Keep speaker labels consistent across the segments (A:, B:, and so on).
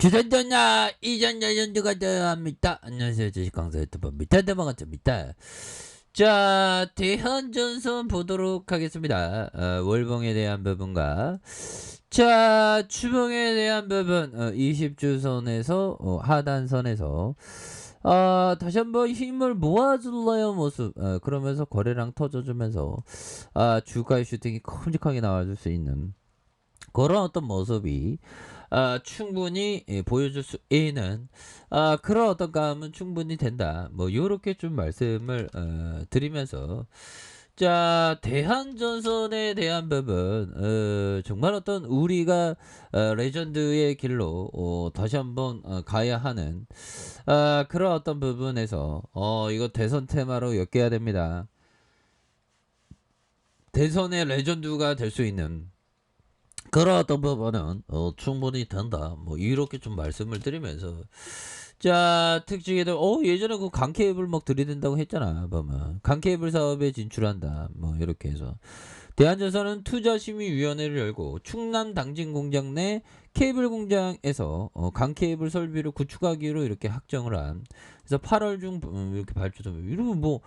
A: 주전전야 이전 레전드가 되어합니다. 안녕하세요, 주식강사 유튜버 미타대방아입니다. 자, 대한전선 보도록 하겠습니다. 월봉에 대한 부분과 자, 추봉에 대한 부분, 20주선에서 하단선에서 다시 한번 힘을 모아줄래요 모습, 그러면서 거래량 터져주면서 주가의 슈팅이 큼직하게 나와줄 수 있는 그런 어떤 모습이 충분히 보여줄 수 있는 그런 어떤 감은 충분히 된다. 뭐 요렇게 좀 말씀을 드리면서 자, 대한전선에 대한 부분, 정말 어떤 우리가 레전드의 길로 다시 한번 가야 하는 그런 어떤 부분에서 이거 대선 테마로 엮여야 됩니다. 대선의 레전드가 될 수 있는 그런 어떤 부분은 충분히 된다. 뭐 이렇게 좀 말씀을 드리면서 자, 특징에도 예전에 그 강케이블 막 들이댄다고 했잖아. 보면 강케이블 사업에 진출한다. 뭐 이렇게 해서 대한전선은 투자심의위원회를 열고 충남 당진 공장 내 케이블 공장에서 강케이블 설비를 구축하기로 이렇게 확정을 한. 그래서 8월 중 이렇게 발주되면 이러면 뭐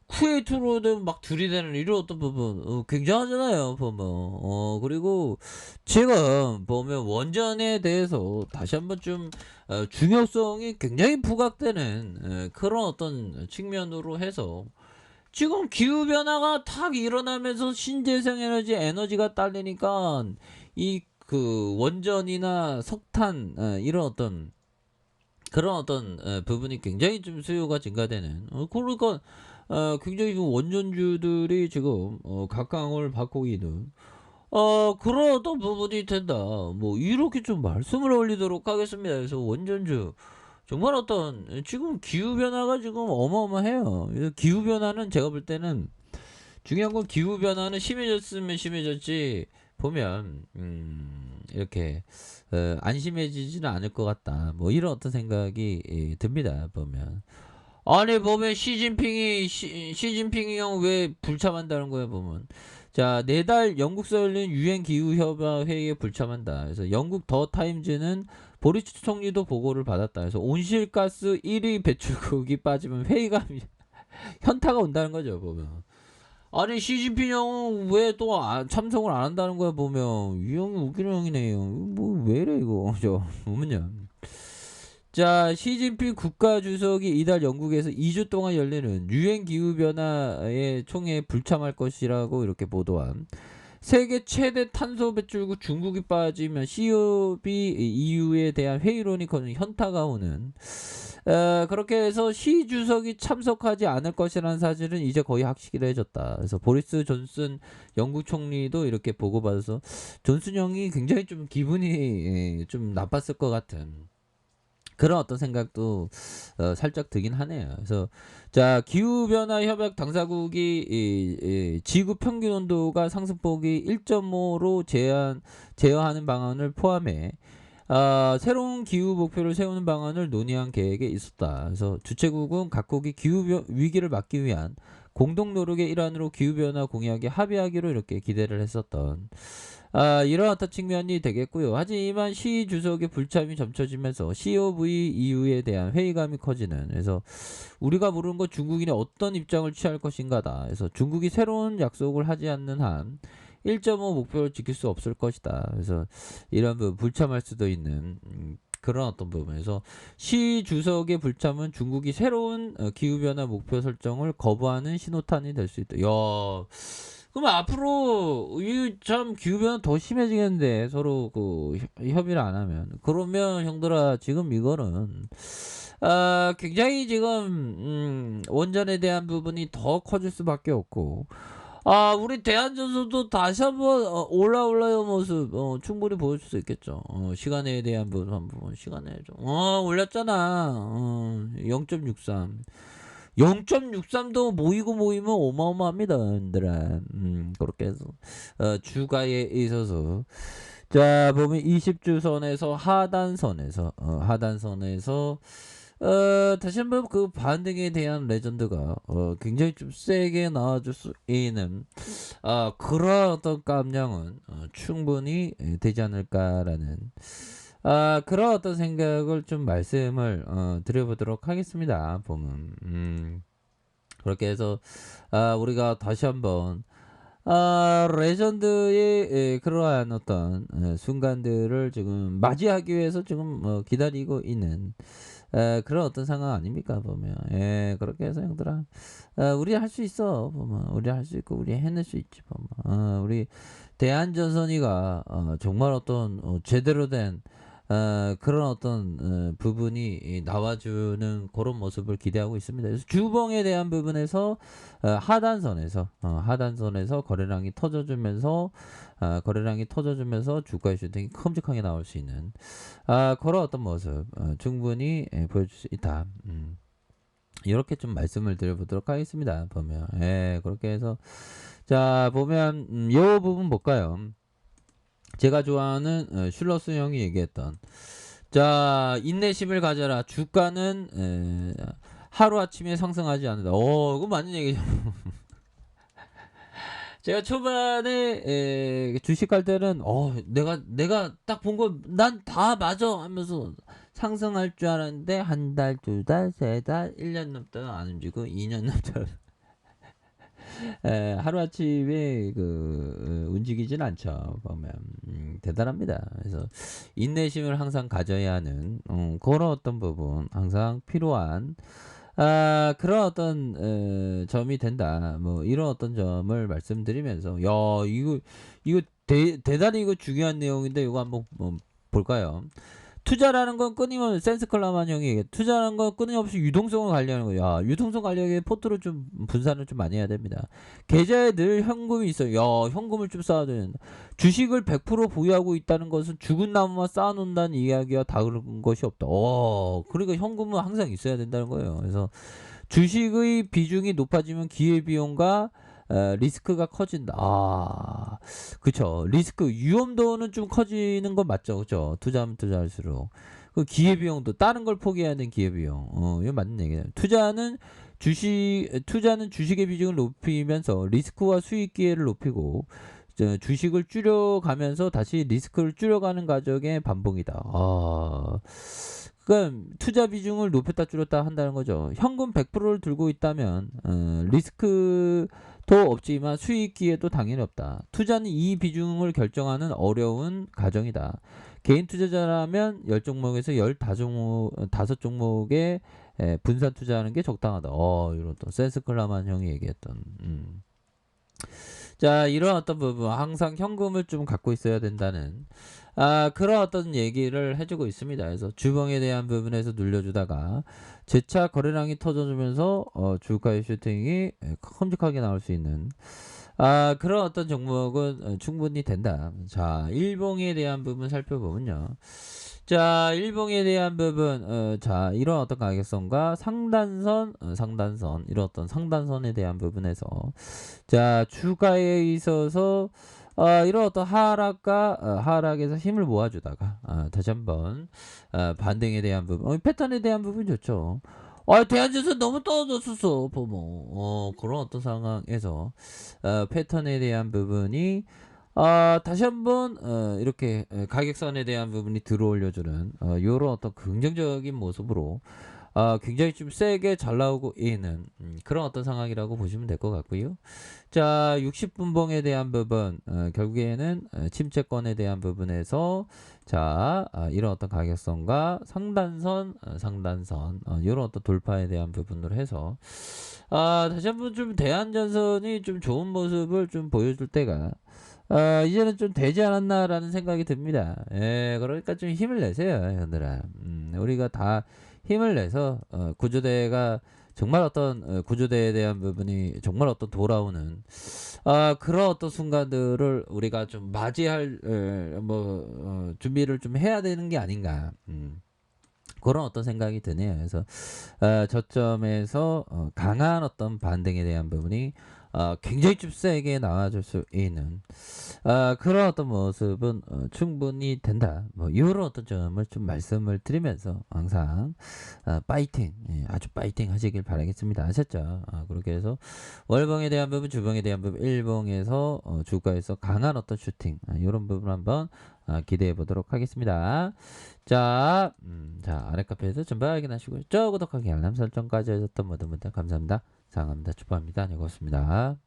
A: 쿠웨이트로는 막 들이대는 이런 어떤 부분 굉장하잖아요 보면. 그리고 지금 보면 원전에 대해서 다시 한번 좀 중요성이 굉장히 부각되는 그런 어떤 측면으로 해서 지금 기후변화가 탁 일어나면서 신재생 에너지가 딸리니까 이 그 원전이나 석탄 이런 어떤 그런 어떤 부분이 굉장히 좀 수요가 증가되는 그러니까 굉장히 좀 원전주들이 지금 각광을 받고 있는 그런 어떤 부분이 된다. 뭐 이렇게 좀 말씀을 올리도록 하겠습니다. 그래서 원전주 정말 어떤 지금 기후 변화가 지금 어마어마해요. 기후 변화는 제가 볼 때는 중요한 건 기후 변화는 심해졌으면 심해졌지 보면 이렇게 안 심해지지는 않을 것 같다. 뭐 이런 어떤 생각이 듭니다. 보면 아니 보면 시진핑이 형 왜 불참한다는 거야 보면 자, 내달 영국서 열린 유엔 기후 협약 회의에 불참한다. 그래서 영국 더 타임즈는 보리스 총리도 보고를 받았다. 그래서 온실가스 1위 배출국이 빠지면 회의가 현타가 온다는 거죠 보면. 아니 시진핑 형은 왜 또 참석을 안 한다는 거야 보면 이 형이 웃기는 형이네요. 뭐 왜래 이거 저 보면요. 자, 시진핑 국가주석이 이달 영국에서 2주 동안 열리는 유엔 기후변화의 총회에 불참할 것이라고 이렇게 보도한 세계 최대 탄소 배출국 중국이 빠지면 COP EU에 대한 회의론이 거는 현타가 오는 그렇게 해서 시 주석이 참석하지 않을 것이라는 사실은 이제 거의 확실해졌다. 그래서 보리스 존슨 영국 총리도 이렇게 보고받아서 존슨 형이 굉장히 좀 기분이 좀 나빴을 것 같은 그런 어떤 생각도 살짝 들긴 하네요. 그래서 자, 기후변화 협약 당사국이 지구 평균 온도가 상승폭이 1.5로 제어하는 방안을 포함해 새로운 기후 목표를 세우는 방안을 논의한 계획에 있었다. 그래서 주최국은 각국이 기후 위기를 막기 위한 공동 노력의 일환으로 기후변화 공약에 합의하기로 이렇게 기대를 했었던 이런 어떤 측면이 되겠고요. 하지만 시 주석의 불참이 점쳐지면서 COV EU에 대한 회의감이 커지는 그래서 우리가 모르는 건 중국인이 어떤 입장을 취할 것인가다. 그래서 중국이 새로운 약속을 하지 않는 한 1.5 목표를 지킬 수 없을 것이다. 그래서 이런 부분 불참할 수도 있는 그런 어떤 부분에서 시 주석의 불참은 중국이 새로운 기후변화 목표 설정을 거부하는 신호탄이 될 수 있다. 야, 그럼 앞으로 이 참 기후변화 더 심해지겠는데 서로 그 협의를 안 하면 그러면 형들아 지금 이거는 굉장히 지금 원전에 대한 부분이 더 커질 수밖에 없고 우리 대한전선도 다시 한번 올라올라요 모습 충분히 보여줄 수 있겠죠. 시간에 대한 부분 시간에 좀 올렸잖아. 0.63 0.63도 모이면 어마어마합니다 얘들아. 그렇게 해서 주가에 있어서 자 보면 20주선에서 하단선에서 다시 한번 그 반등에 대한 레전드가 굉장히 좀 세게 나와줄 수 있는 그런 어떤 깜냥은 충분히 되지 않을까라는 그런 어떤 생각을 좀 말씀을 드려보도록 하겠습니다. 보면 그렇게 해서 우리가 다시 한번 레전드의 그러한 어떤 순간들을 지금 맞이하기 위해서 지금 기다리고 있는 그런 어떤 상황 아닙니까 보면. 그렇게 해서 형들아, 우리 할 수 있어 보면. 우리 할 수 있고 우리 해낼 수 있지 보면. 우리 대한전선이가 정말 어떤 제대로 된 그런 어떤 부분이 나와주는 그런 모습을 기대하고 있습니다. 그래서 주봉에 대한 부분에서 하단선에서 거래량이 터져주면서 주가의 슈팅이 큼직하게 나올 수 있는 그런 어떤 모습 충분히 보여줄 수 있다. 이렇게 좀 말씀을 드려보도록 하겠습니다. 보면 그렇게 해서 자 보면 요 부분 볼까요? 제가 좋아하는 슐러스 형이 얘기했던 자 인내심을 가져라. 주가는 하루아침에 상승하지 않는다. 그거 맞는 얘기죠. 제가 초반에 주식할 때는 내가 딱 본 거 난 다 맞아 하면서 상승할 줄 알았는데 한 달, 두 달, 세 달, 1년 넘다가 안 움직이고 2년 넘다가 하루아침에 움직이진 않죠. 보면 대단합니다. 그래서 인내심을 항상 가져야 하는 그런 어떤 부분 항상 필요한 그런 어떤 점이 된다. 뭐 이런 어떤 점을 말씀드리면서 야 이거 대단히 이거 중요한 내용인데 이거 한번 볼까요? 투자라는 건 끊임없이 센스 클라만 형이 얘기해. 투자라는 건 끊임없이 유동성을 관리하는 거야. 야, 유동성 관리하기에 포트를 좀 분산을 좀 많이 해야 됩니다. 계좌에 늘 현금이 있어요. 야, 현금을 좀 쌓아야 된다. 주식을 100% 보유하고 있다는 것은 죽은 나무만 쌓아놓는다는 이야기와 다른 것이 없다. 그러니까 현금은 항상 있어야 된다는 거예요. 그래서 주식의 비중이 높아지면 기회비용과 리스크가 커진다. 그쵸. 리스크, 위험도는 좀 커지는 건 맞죠. 그쵸. 투자하면 투자할수록. 그 기회비용도, 다른 걸 포기해야 되는 기회비용. 이거 맞는 얘기예요. 투자는 주식의 비중을 높이면서 리스크와 수익 기회를 높이고, 주식을 줄여가면서 다시 리스크를 줄여가는 과정의 반복이다. 그러니까 투자 비중을 높였다 줄였다 한다는 거죠. 현금 100%를 들고 있다면 리스크도 없지만 수익 기회도 당연히 없다. 투자는 이 비중을 결정하는 어려운 과정이다. 개인 투자자라면 10종목에서 15종목에 분산 투자하는 게 적당하다. 이런 또 센스 클라만 형이 얘기했던 자, 이런 어떤 부분, 항상 현금을 좀 갖고 있어야 된다는, 그런 어떤 얘기를 해주고 있습니다. 그래서 주봉에 대한 부분에서 눌려주다가, 재차 거래량이 터져주면서, 주가의 슈팅이 큼직하게 나올 수 있는, 그런 어떤 종목은 충분히 된다. 자, 일봉에 대한 부분 살펴보면요. 자, 일봉에 대한 부분, 자, 이런 어떤 가격선과 상단선, 이런 어떤 상단선에 대한 부분에서, 자, 주가에 있어서, 이런 어떤 하락에서 힘을 모아주다가, 다시 한번, 반등에 대한 부분, 패턴에 대한 부분 좋죠. 대한주선 너무 떨어졌었어, 보모. 그런 어떤 상황에서, 패턴에 대한 부분이, 다시 한번 이렇게 가격선에 대한 부분이 들어올려주는 이런 어떤 긍정적인 모습으로 굉장히 좀 세게 잘 나오고 있는 그런 어떤 상황이라고 보시면 될 것 같고요. 자, 60분봉에 대한 부분 결국에는 침체권에 대한 부분에서 자, 이런 어떤 가격선과 상단선 이런 어떤 돌파에 대한 부분으로 해서 다시 한번 좀 대한전선이 좀 좋은 모습을 좀 보여줄 때가 이제는 좀 되지 않았나라는 생각이 듭니다. 그러니까 좀 힘을 내세요, 형들아. 우리가 다 힘을 내서 구조대가 정말 어떤 구조대에 대한 부분이 정말 어떤 돌아오는 그런 어떤 순간들을 우리가 좀 맞이할 준비를 좀 해야 되는 게 아닌가. 그런 어떤 생각이 드네요. 그래서 저점에서 강한 어떤 반등에 대한 부분이 굉장히 좀 세게 나와줄 수 있는 그런 어떤 모습은 충분히 된다. 뭐 이런 어떤 점을 좀 말씀을 드리면서 항상 파이팅, 아주 파이팅 하시길 바라겠습니다. 아셨죠? 그렇게 해서 월봉에 대한 부분, 주봉에 대한 부분, 일봉에서 주가에서 강한 어떤 슈팅 이런 부분 한번 기대해 보도록 하겠습니다. 자, 자 아래 카페에서 전부 확인하시고요. 구독하기 알람 설정까지 해줬던 모든 분들 감사합니다. 사랑합니다. 축복합니다. 안녕히 계십니다.